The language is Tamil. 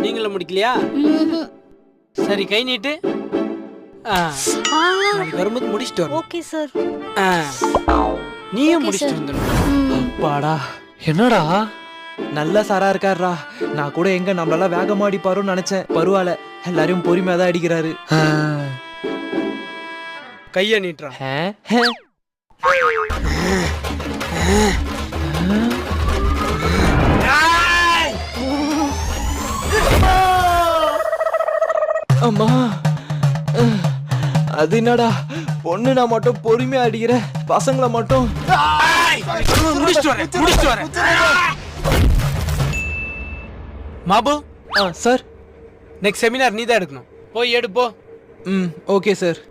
நீங்களும் முடிக்கலையா? சரி, கை நீட்டு. நாளைக்கு வரும்போது முடிச்சுட்டு வரும். Okay sir. நீயும் முடிச்சுட்டு வந்துடும். அப்பாடா, என்னடா நல்ல சாரா இருக்காருடா. நான் கூட எங்க நம்மளால வேகமா அடிப்பாருன்னு நினைச்சேன். பரவாயில்ல, எல்லாரையும் பொறுமையா தான் அடிக்கிறாரு. கைய நீட்டுறான். அம்மா, அது என்னடா பொண்ணுனா மட்டும் பொறுமையா அடிக்கிற, பசங்களை மட்டும். முடிச்சுட்டு வரேன். மாபு. சார், நெக்ஸ்ட் செமினார் நீ தான் எடுக்கணும். போய் எடுப்போ. Okay sir.